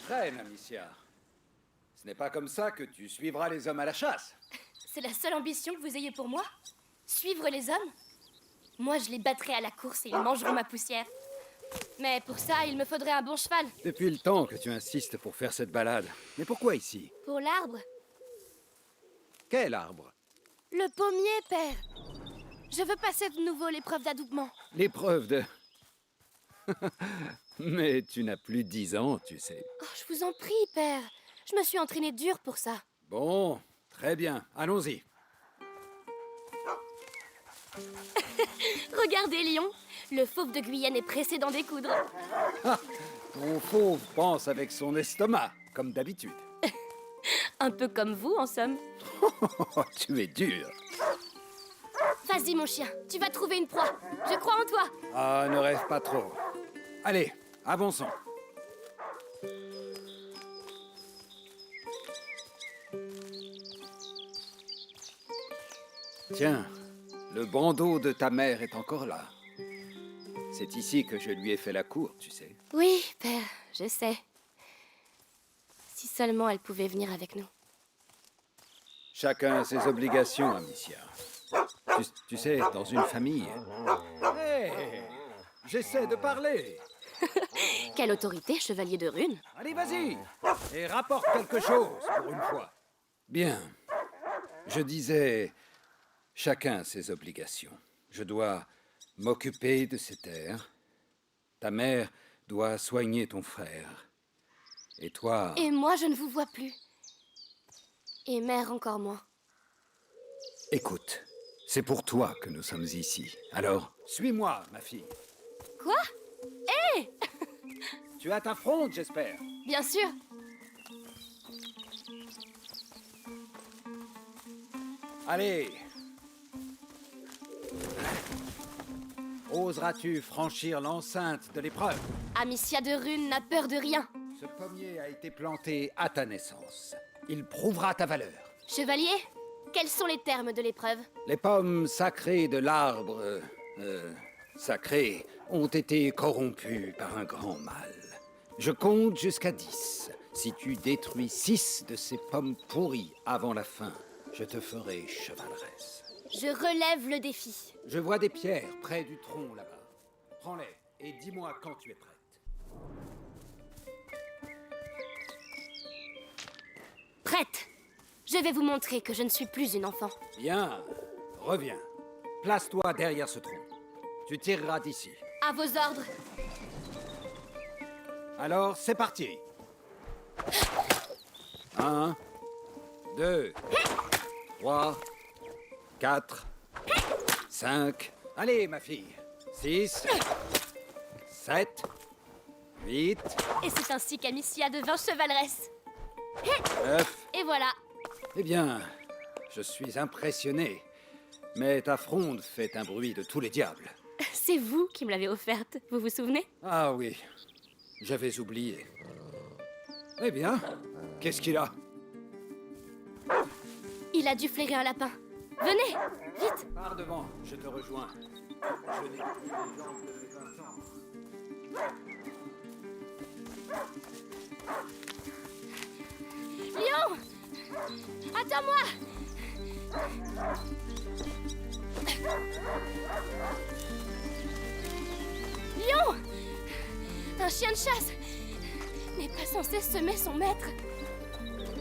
freine, Amicia. Ce n'est pas comme ça que tu suivras les hommes à la chasse. C'est la seule ambition que vous ayez pour moi? Suivre les hommes? Moi, je les battrai à la course et ils mangeront ma poussière. Mais pour ça, il me faudrait un bon cheval. Depuis le temps que tu insistes pour faire cette balade. Mais pourquoi ici? Pour l'arbre? Quel arbre? Le pommier, père. Je veux passer de nouveau l'épreuve d'adoubement. L'épreuve de... Mais tu n'as plus 10 ans, tu sais. Oh, je vous en prie, père. Je me suis entraînée dur pour ça. Bon, très bien. Allons-y. Regardez, Lion. Le fauve de Guyenne est pressé d'en découdre. Ton fauve pense avec son estomac, comme d'habitude. Un peu comme vous, en somme. Tu es dur. Vas-y, mon chien. Tu vas trouver une proie. Je crois en toi. Ah, ne rêve pas trop. Allez, avançons. Tiens, le bandeau de ta mère est encore là. C'est ici que je lui ai fait la cour, tu sais. Oui, père, je sais. Si seulement elle pouvait venir avec nous. Chacun a ses obligations, Amicia. Tu sais, dans une famille... Hé, j'essaie de parler. Quelle autorité, chevalier de rune. Allez, vas-y, et rapporte quelque chose, pour une fois. Bien. Je disais, chacun ses obligations. Je dois m'occuper de ces terres. Ta mère doit soigner ton frère. Et toi... Et moi, je ne vous vois plus. Et mère encore moins. Écoute, c'est pour toi que nous sommes ici. Alors, suis-moi, ma fille. Quoi? Hé! Tu as ta fronde, j'espère. Bien sûr. Allez. Oseras-tu franchir l'enceinte de l'épreuve? Amicia de Rune n'a peur de rien. Ce pommier a été planté à ta naissance. Il prouvera ta valeur. Chevalier, quels sont les termes de l'épreuve? Les pommes sacrées de l'arbre... sacré ont été corrompues par un grand mal. Je compte jusqu'à 10. Si tu détruis 6 de ces pommes pourries avant la fin, je te ferai chevaleresse. Je relève le défi. Je vois des pierres près du tronc là-bas. Prends-les et dis-moi quand tu es prête. Prête! Je vais vous montrer que je ne suis plus une enfant. Bien, reviens. Place-toi derrière ce tronc. Tu tireras d'ici. À vos ordres. Alors, c'est parti. 1, 2, 3, 4, 5. Allez, ma fille. 6, 7, 8, Et c'est ainsi qu'Amicia devint chevaleresse. 9. Et voilà. Eh bien, je suis impressionné. Mais ta fronde fait un bruit de tous les diables. C'est vous qui me l'avez offerte, vous vous souvenez? Ah oui, j'avais oublié. Eh bien, qu'est-ce qu'il a? Il a dû flairer un lapin. Venez, vite. Pars devant, je te rejoins. Je n'ai plus les jambes de mes 20 ans. Lion! Attends-moi! Lion! Un chien de chasse n'est pas censé semer son maître.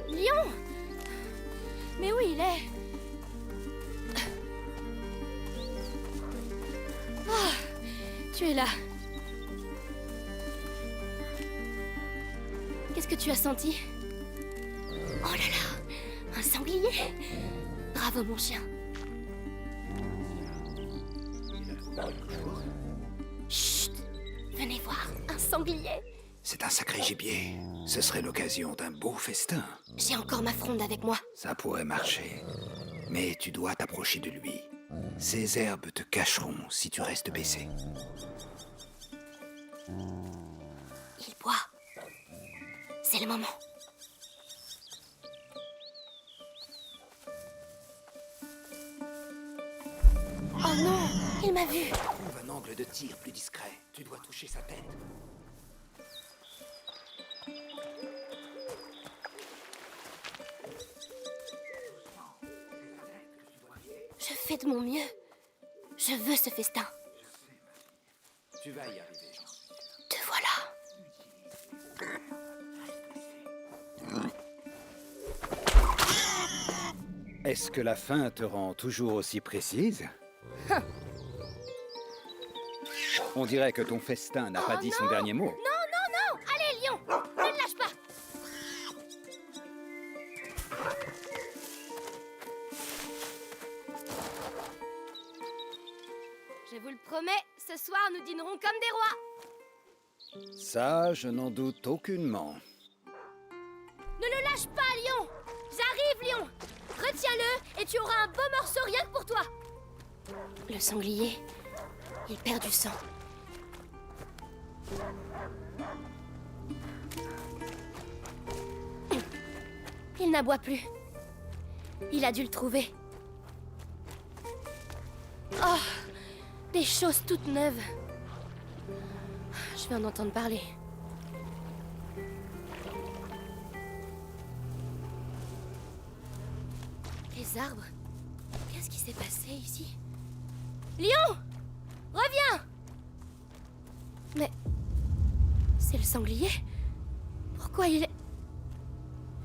Lion! Mais où il est? Ah, tu es là. Qu'est-ce que tu as senti? Oh là là, un sanglier! Bravo mon chien. Il a trouvé quelque chose? Chut! Venez voir, un sanglier! C'est un sacré gibier. Ce serait l'occasion d'un beau festin. J'ai encore ma fronde avec moi. Ça pourrait marcher. Mais tu dois t'approcher de lui. Ces herbes te cacheront si tu restes baissé. Il boit. C'est le moment. Oh non, il m'a vu. Trouve un angle de tir plus discret. Tu dois toucher sa tête. fait de mon mieux. Je veux ce festin. Tu vas y arriver. Te voilà. Est-ce que la faim te rend toujours aussi précise? On dirait que ton festin n'a pas dit son dernier mot. Non, non, non! Allez, lion! Ne le lâche pas! Je vous le promets, ce soir nous dînerons comme des rois. Ça, je n'en doute aucunement. Ne le lâche pas, lion! J'arrive, lion! Retiens-le et tu auras un beau morceau rien que pour toi. Le sanglier, il perd du sang. Il n'aboie plus. Il a dû le trouver. Oh, des choses toutes neuves. Je vais en entendre parler. Les arbres. Qu'est-ce qui s'est passé ici? Lion! Reviens! Mais... c'est le sanglier? Pourquoi il est...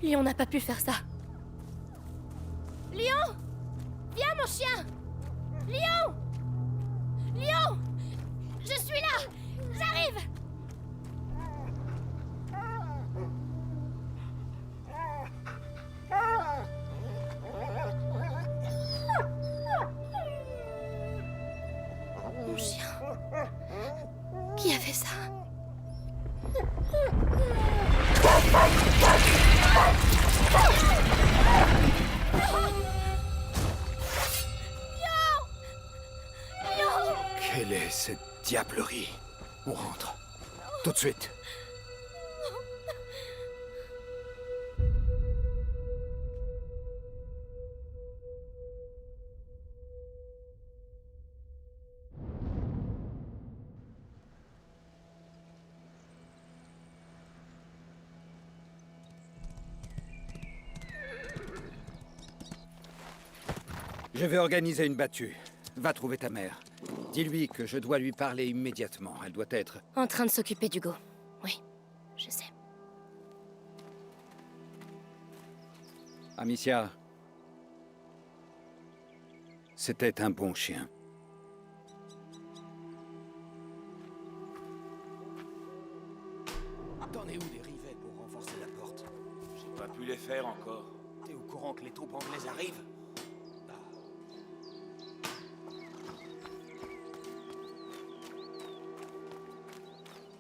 Lion n'a pas pu faire ça. Lion! Viens, mon chien! Lion! Lion! Je suis là! J'arrive! Mon chien... Qui a fait ça? Quelle est cette diablerie? On rentre. Tout de suite. Je vais organiser une battue. Va trouver ta mère. Dis-lui que je dois lui parler immédiatement. Elle doit être... En train de s'occuper d'Hugo. Oui, je sais. Amicia. C'était un bon chien. T'en es où des rivets pour renforcer la porte? J'ai pas pu les faire encore. T'es au courant que les troupes anglaises arrivent?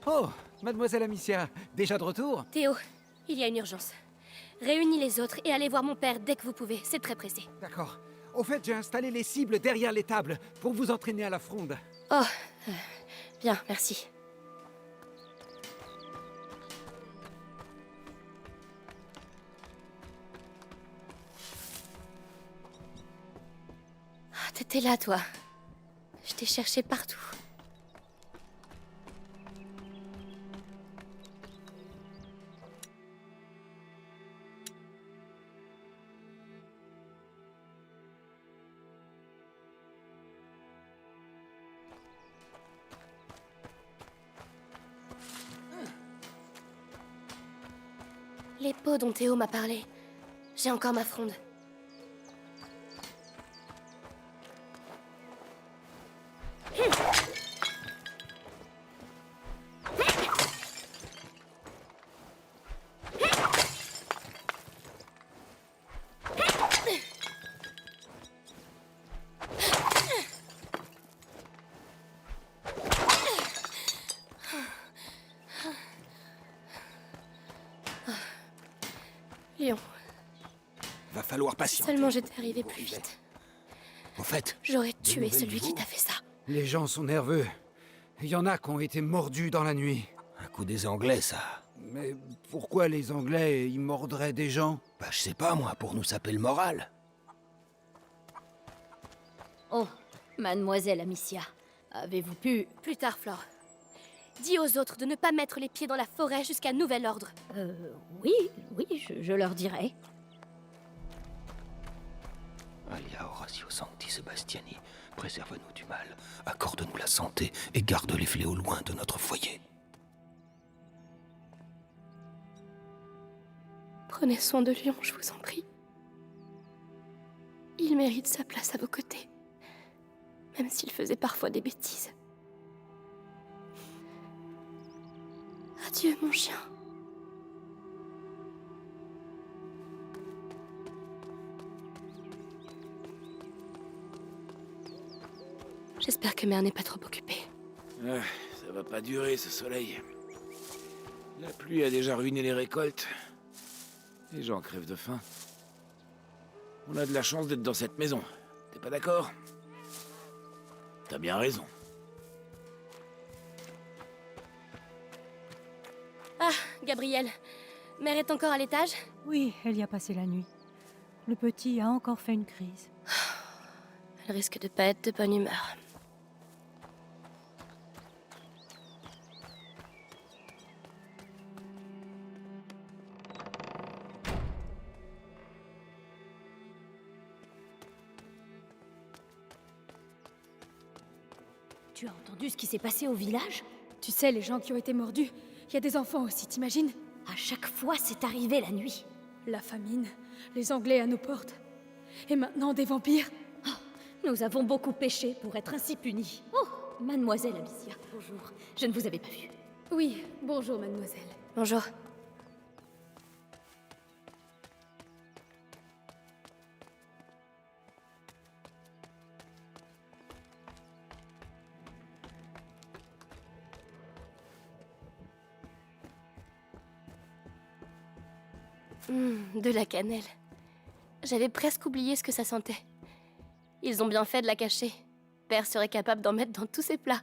Oh, mademoiselle Amicia, déjà de retour? Théo, il y a une urgence. Réunis les autres et allez voir mon père dès que vous pouvez. C'est très pressé. D'accord. Au fait, j'ai installé les cibles derrière les tables pour vous entraîner à la fronde. Oh, bien, merci. Ah, t'étais là, toi. Je t'ai cherché partout. Les pots dont Théo m'a parlé. J'ai encore ma fronde. Lion, Va falloir patienter. seulement j'étais arrivé plus vite. Au fait, J'aurais tué nouvelles celui du qui veau t'a fait ça. Les gens sont nerveux. Il y en a qui ont été mordus dans la nuit. un coup des Anglais, ça. Mais pourquoi les Anglais, ils mordraient des gens? Bah, je sais pas, moi, pour nous saper le moral. Oh, mademoiselle Amicia, avez-vous pu... Plus tard, Flore. Dis aux autres de ne pas mettre les pieds dans la forêt jusqu'à nouvel ordre. Oui, je leur dirai. Aïe, Gloria Horatio Sancti Sebastiani, préserve-nous du mal, accorde-nous la santé et garde les fléaux loin de notre foyer. Prenez soin de Lion, je vous en prie. Il mérite sa place à vos côtés, même s'il faisait parfois des bêtises. Adieu, mon chien. J'espère que Mère n'est pas trop occupée. Ça va pas durer, ce soleil. La pluie a déjà ruiné les récoltes. Les gens crèvent de faim. On a de la chance d'être dans cette maison. T'es pas d'accord? T'as bien raison. Ah, Gabriel. Mère est encore à l'étage? Oui, elle y a passé la nuit. Le petit a encore fait une crise. Elle risque de pas être de bonne humeur. Tu as entendu ce qui s'est passé au village? Tu sais, les gens qui ont été mordus, il y a des enfants aussi, t'imagines? À chaque fois, c'est arrivé la nuit. La famine, les Anglais à nos portes. Et maintenant, des vampires. Nous avons beaucoup péché pour être ainsi punis. Oh, mademoiselle Amicia, bonjour. Je ne vous avais pas vue. Oui, bonjour, mademoiselle. Bonjour. De la cannelle. J'avais presque oublié ce que ça sentait. Ils ont bien fait de la cacher. Père serait capable d'en mettre dans tous ses plats.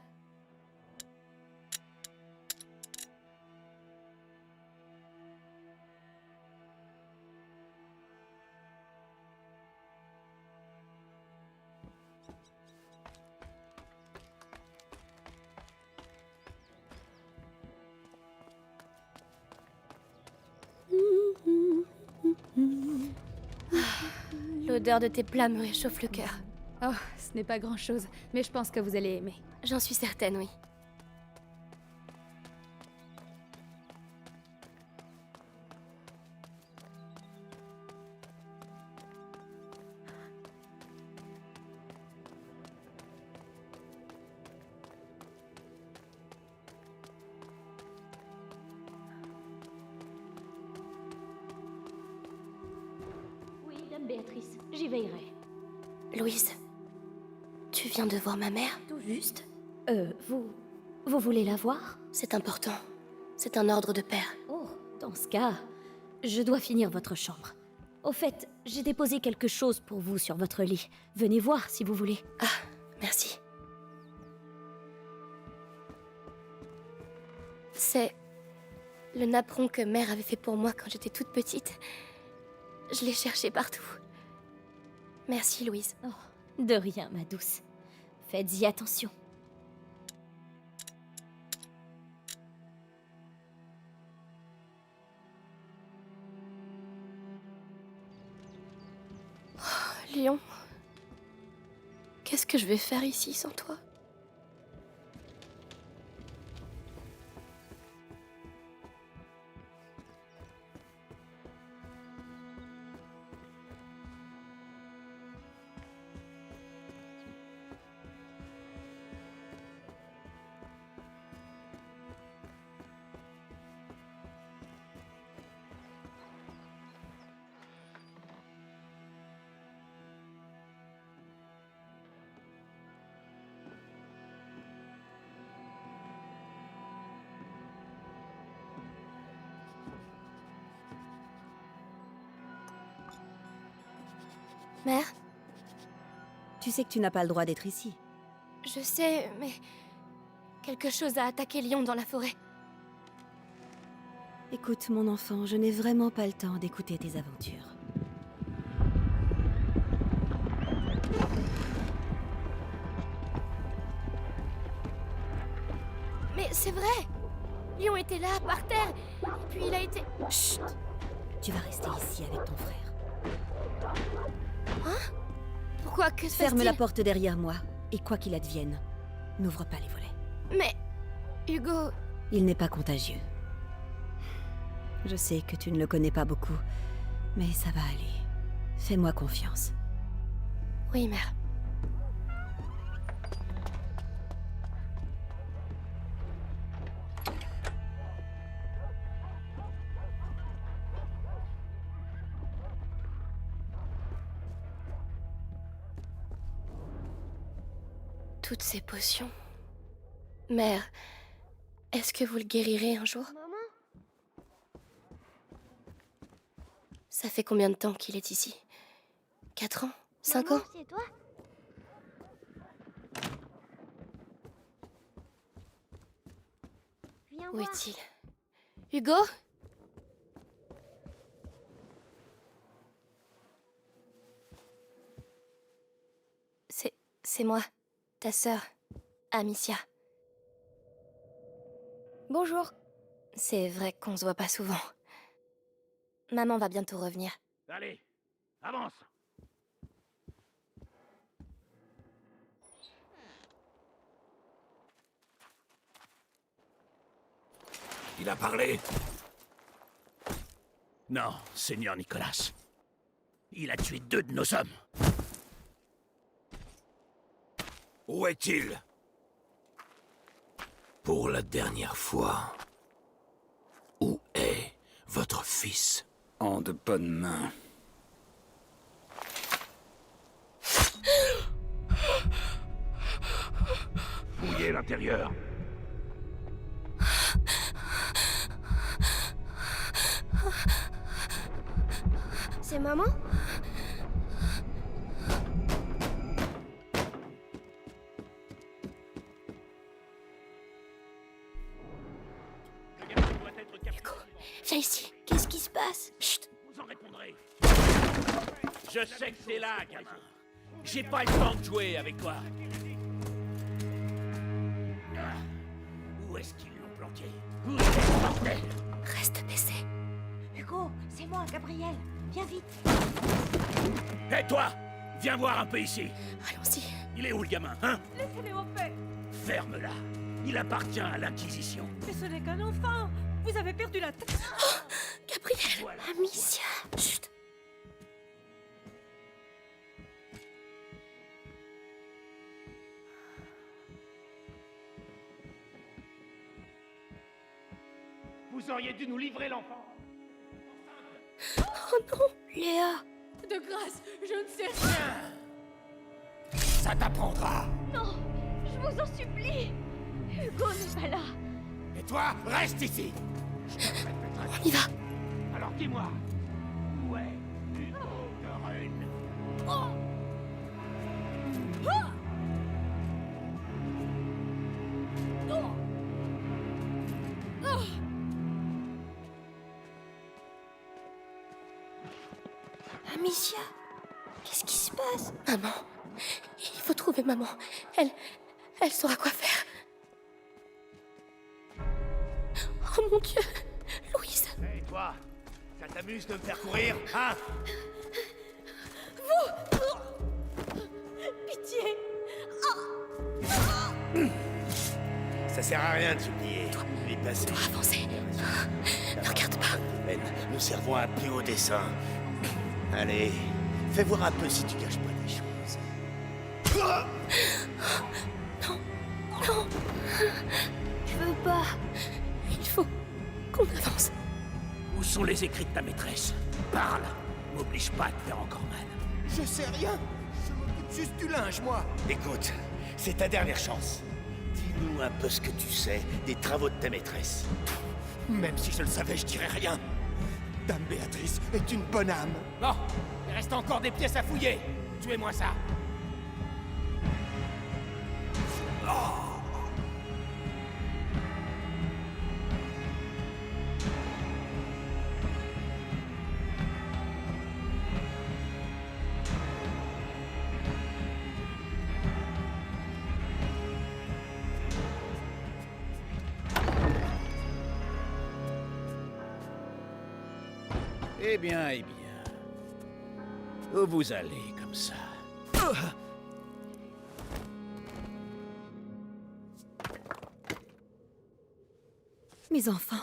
L'odeur de tes plats me réchauffe le cœur. Oh, ce n'est pas grand-chose, mais je pense que vous allez aimer. J'en suis certaine, oui. Oui, dame Béatrice, j'y veillerai. Louise, tu viens de voir ma mère? Tout juste. Vous voulez la voir? C'est important. C'est un ordre de père. Oh, dans ce cas, je dois finir votre chambre. Au fait, j'ai déposé quelque chose pour vous sur votre lit. Venez voir si vous voulez. Ah, merci. C'est le napperon que mère avait fait pour moi quand j'étais toute petite. Je l'ai cherché partout. Merci, Louise. Oh, de rien, ma douce. Faites-y attention. Lion, qu'est-ce que je vais faire ici sans toi? Mère? Tu sais que tu n'as pas le droit d'être ici. Je sais, mais... quelque chose a attaqué Lion dans la forêt. Écoute, mon enfant, je n'ai vraiment pas le temps d'écouter tes aventures. Mais c'est vrai! Lion était là, par terre, et puis il a été... Chut! Tu vas rester ici avec ton frère. Hein? Quoi que se Ferme passe-t-il? la porte derrière moi, et quoi qu'il advienne, n'ouvre pas les volets. Mais... Hugo... Il n'est pas contagieux. Je sais que tu ne le connais pas beaucoup, mais ça va aller. Fais-moi confiance. Oui, mère. Toutes ces potions... Mère, est-ce que vous le guérirez un jour? Maman? Ça fait combien de temps qu'il est ici? 4 ans? 5 ans? C'est toi? Viens Où voir. est-il? Hugo? C'est moi, ta sœur, Amicia. Bonjour. C'est vrai qu'on se voit pas souvent. Maman va bientôt revenir. Allez, avance. Il a parlé. Non, Seigneur Nicolas. Il a tué 2 de nos hommes. Où est-il? Pour la dernière fois, où est votre fils? En de bonnes mains. Fouillez l'intérieur. C'est maman? Hugo, viens ici. Qu'est-ce qui se passe? Chut. Vous en répondrez. Je sais que c'est là, gamin. J'ai pas le temps de jouer avec toi. Où est-ce qu'ils l'ont planqué? Où est ce bordel? Reste baissé. Hugo, c'est moi, Gabriel. Viens vite. Hé, toi! Viens voir un peu ici. Allons-y. Il est où, le gamin, hein? Laissez-les en paix. Ferme-la. Il appartient à l'Inquisition. Mais ce n'est qu'un enfant. Vous avez perdu la tête. Gabriel. Voilà. Amicia. Chut. Vous auriez dû nous livrer l'enfant. Oh non, Léa. De grâce, je ne sais rien. Ça t'apprendra. Non, je vous en supplie. Hugo n'est pas là. Et toi, reste ici. On y va. Alors dis-moi, où est Hugo de Rune? Amicia. Qu'est-ce qui se passe? Maman. Il faut trouver maman. Elle saura quoi faire. Oh mon Dieu. Louise. Hé, toi, ça t'amuse de me faire courir, hein? Pitié. Ça sert à rien de s'oublier. Il est passé. Avancez. Ne regarde pas. Nous servons un plus haut dessein. Allez, fais voir un peu si tu caches pas des choses. Non. Je veux pas. Il faut qu'on avance. Où sont les écrits de ta maîtresse? Parle. M'oblige pas à te faire encore mal. Je sais rien. Je m'occupe juste du linge, moi. Écoute, c'est ta dernière chance. Dis-nous un peu ce que tu sais des travaux de ta maîtresse. Même si je le savais, je dirais rien. Dame Béatrice est une bonne âme. Bon, il reste encore des pièces à fouiller. Tuez-moi ça. Eh bien. Où vous allez comme ça? Mes enfants.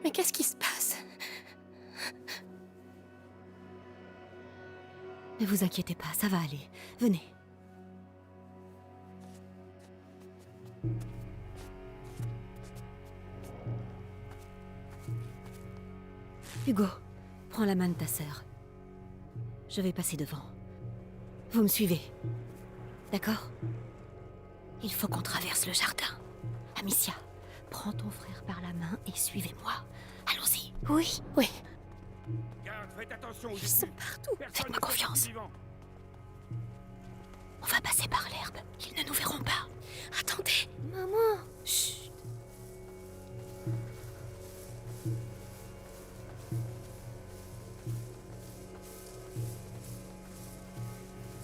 Mais qu'est-ce qui se passe? Ne vous inquiétez pas, ça va aller. Venez. Hugo, prends la main de ta sœur. Je vais passer devant. Vous me suivez. D'accord? Il faut qu'on traverse le jardin. Amicia, prends ton frère par la main et suivez-moi. Allons-y. Oui, oui. Garde, faites attention aux Ils sont partout. Faites-moi confiance. On va passer par l'herbe. Ils ne nous verront pas. Attendez. Maman. Chut.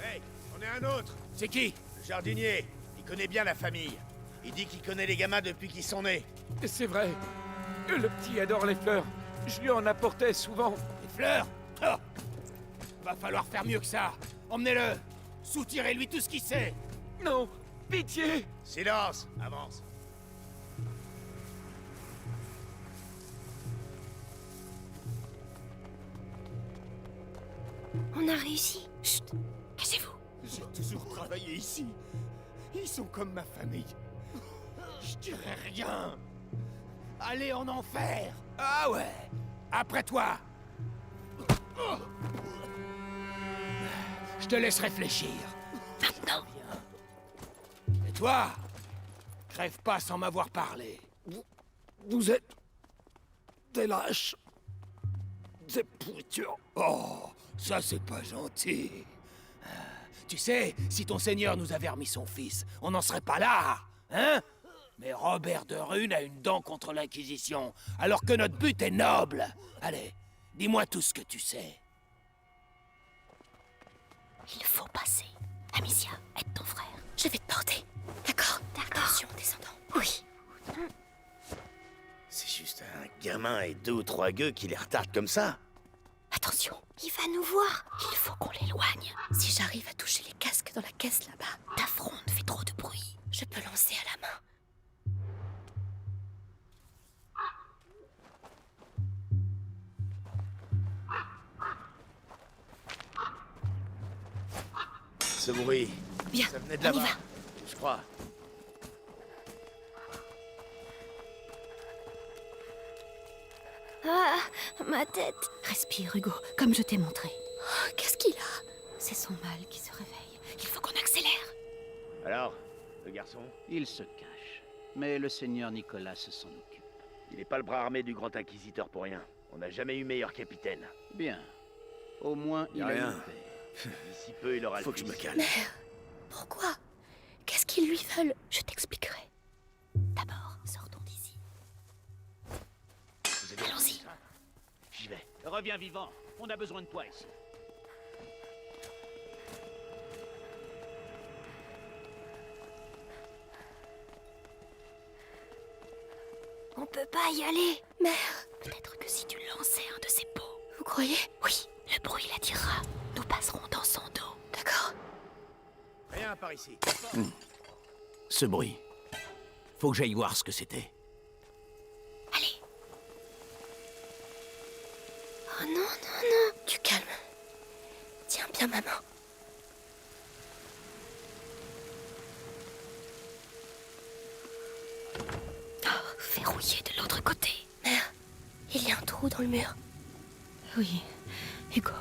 Hey, on est un autre. C'est qui? Le jardinier. Il connaît bien la famille. Il dit qu'il connaît les gamins depuis qu'ils sont nés. C'est vrai. Le petit adore les fleurs. Je lui en apportais souvent. Les fleurs? Oh, va falloir faire mieux que ça. Emmenez-le. Soutirez-lui tout ce qu'il sait. Non, pitié. Silence. Avance. On a réussi. Chut. Cassez-vous. J'ai toujours travaillé ici. Ils sont comme ma famille. Je dirais rien. Allez en enfer. Ah ouais. Après toi. Je te laisse réfléchir. Maintenant. Et toi? Crève pas sans m'avoir parlé. Vous êtes des lâches. Des pourritures. Oh, ça c'est pas gentil. Tu sais, si ton seigneur nous avait remis son fils, on n'en serait pas là, hein? Mais Robert de Rune a une dent contre l'Inquisition, alors que notre but est noble. Allez, dis-moi tout ce que tu sais. Il faut passer. Amicia, aide ton frère. Je vais te porter. D'accord? Attention, descendant. Oui. C'est juste un gamin et 2 ou 3 gueux qui les retardent comme ça. Attention, il va nous voir. Il faut qu'on l'éloigne. Si j'arrive à toucher les casques dans la caisse là-bas, ta fronde fait trop de bruit. Je peux lancer à la main. Ce bruit, Bien, ça venait de on y là-bas, va. je crois. Ah, ma tête. Respire, Hugo, comme je t'ai montré. Oh, qu'est-ce qu'il a? C'est son mal qui se réveille. Il faut qu'on accélère. Alors, le garçon? Il se cache, mais le seigneur Nicolas s'en occupe. Il n'est pas le bras armé du grand inquisiteur pour rien. On n'a jamais eu meilleur capitaine. Bien. Au moins, il a rien. une paix. D'ici peu, il aura le Faut que je me fils. calme. Mère, pourquoi? Qu'est-ce qu'ils lui veulent? Je t'expliquerai. D'abord, sortons d'ici. Vous êtes Allons-y. J'y vais. Reviens vivant, on a besoin de toi ici. On peut pas y aller. Mère, peut-être que si tu lançais un de ces pots. Vous croyez? Oui, le bruit l'attirera. Nous passerons dans son dos. D'accord? Rien par ici. Ce bruit. Faut que j'aille voir ce que c'était. Allez. Oh non, non, non. Du calme. Tiens bien ma main. Oh, verrouillé de l'autre côté. Mère, il y a un trou dans le mur. Oui, Hugo,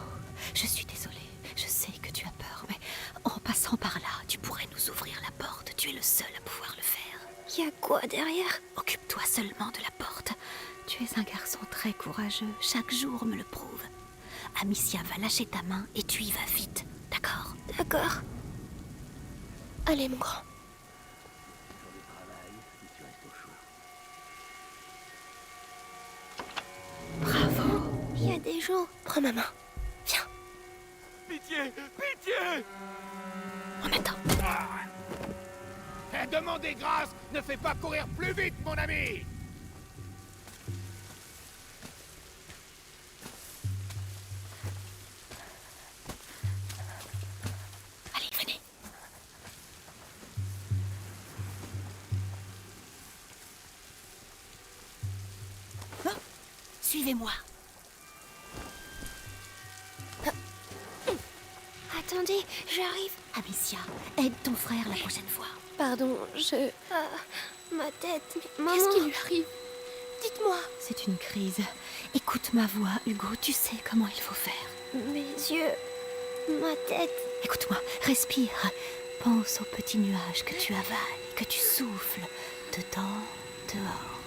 je suis désolée. Je sais que tu as peur, mais en passant par là, tu pourrais nous ouvrir la porte. Tu es le seul à pouvoir le faire. Il y a quoi derrière? Occupe-toi seulement de la porte. Tu es un garçon très courageux. Chaque jour me le prouve. Amicia va lâcher ta main et tu y vas vite. D'accord? D'accord. Allez, mon grand. Bravo. Il y a des gens. Prends ma main. Viens. Pitié! Pitié! demander grâce ne fait pas courir plus vite, mon ami! Allez, venez. Oh, suivez-moi. Attendez, j'arrive. Amicia, aide ton frère la prochaine fois. Pardon, ma tête. Maman. Qu'est-ce qui lui arrive? Dites-moi. C'est une crise. Écoute ma voix, Hugo, tu sais comment il faut faire. Mes yeux. Ma tête. Écoute-moi, respire. Pense aux petits nuages que tu avales, que tu souffles dedans, dehors.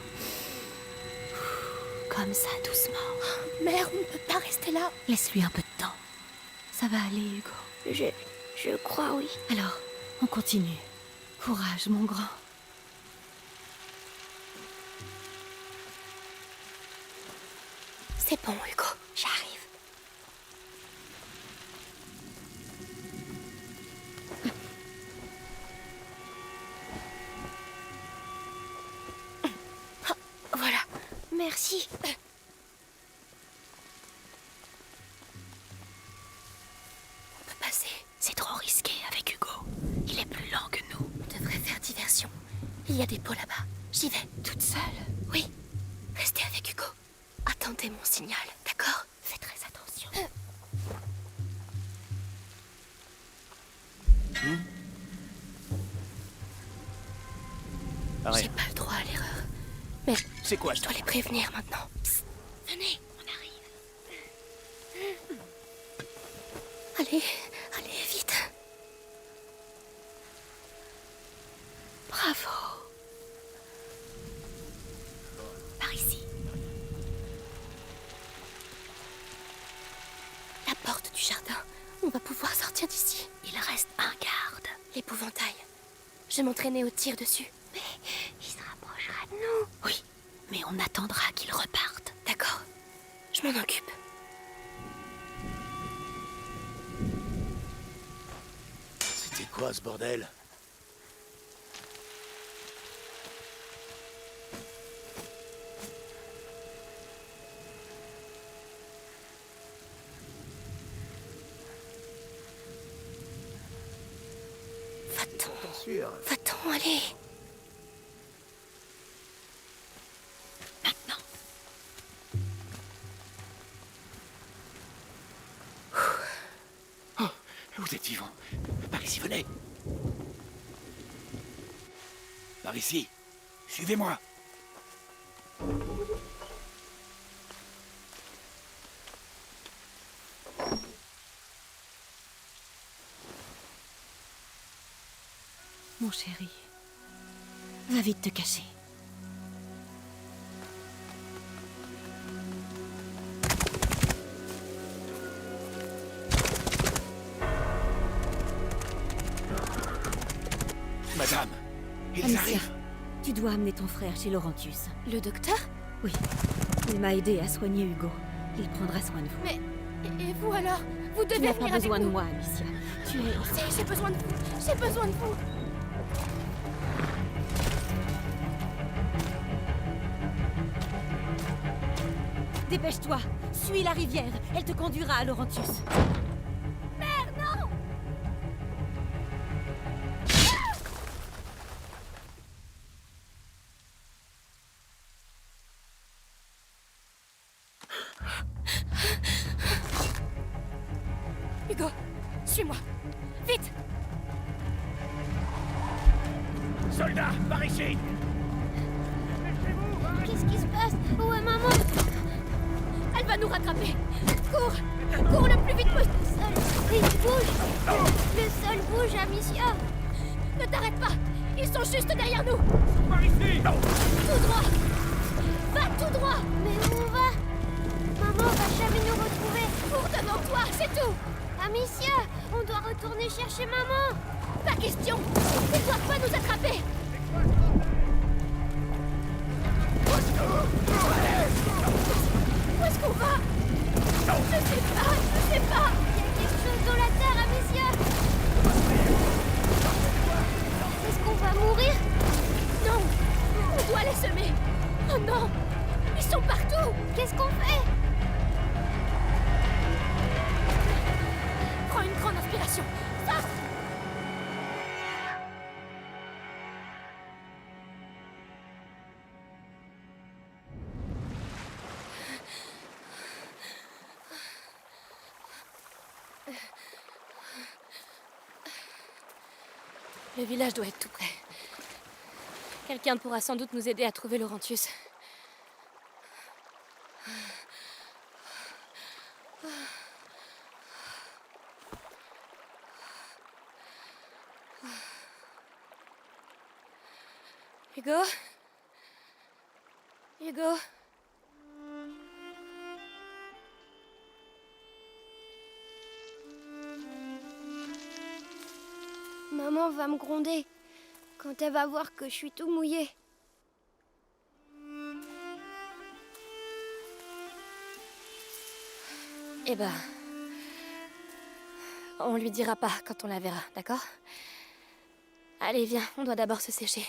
Comme ça, doucement. Mère, on ne peut pas rester là. Laisse-lui un peu de temps. Ça va aller, Hugo. Je crois, oui. Alors, on continue. Courage, mon grand. C'est bon, Hugo. J'arrive. Voilà. Merci. On peut passer. C'est trop risqué avec Hugo. Il est plus lent que nous. On devrait faire diversion. Il y a des pots là-bas. J'y vais. Toute seule? Oui. Restez avec Hugo. Attendez mon signal, d'accord? Fais très attention. J'ai pas le droit à l'erreur. Mais c'est quoi? Je dois les prévenir maintenant. Psst, venez, on arrive. Allez, vite. Bravo. Par ici. La porte du jardin. On va pouvoir sortir d'ici. Il reste un garde. L'épouvantail. Je m'entraînais au tir dessus. Mais il se rapprochera de nous. Oui, mais on attendra qu'il reparte. D'accord. Je m'en occupe. C'était quoi ce bordel? Va-t'en, allez. Maintenant. Oh, vous êtes vivant. Par ici, venez. Par ici. Suivez-moi. Mon chéri, va vite te cacher. Madame, ils Amicia, arrivent. tu dois amener ton frère chez Laurentius. Le docteur? Oui, il m'a aidé à soigner Hugo. Il prendra soin de vous. Mais... Et vous alors? Vous devez Tu n'as venir pas besoin avec de nous. moi, Amicia. Tu es... Si, j'ai besoin de vous. J'ai besoin de vous. Dépêche-toi, suis la rivière. Elle te conduira à Laurentius. Mère, non! Hugo, suis-moi. Vite! Soldats, par ici. Qu'est-ce qui se passe? Où est maman? Elle va nous rattraper. Cours! Cours le plus vite possible. Il bouge. Le sol bouge, Amicia. Ne t'arrête pas. Ils sont juste derrière nous. Par ici. Tout droit. Va tout droit. Mais où on va? Maman va jamais nous retrouver. Cours devant toi, c'est tout. Amicia, on doit retourner chercher maman. Pas question. Ils ne doivent pas nous attraper. Où est-ce qu'on va? Je sais pas. Il y a quelque chose dans la terre, Amicia. Est-ce qu'on va mourir? Non! Ils sont partout! Qu'est-ce qu'on fait? Prends une grande inspiration. Stop! Le village doit être tout près. Quelqu'un pourra sans doute nous aider à trouver Laurentius. Hugo? Hugo? Maman va me gronder quand elle va voir que je suis tout mouillé. Eh ben... on lui dira pas quand on la verra, d'accord? Allez, viens, on doit d'abord se sécher.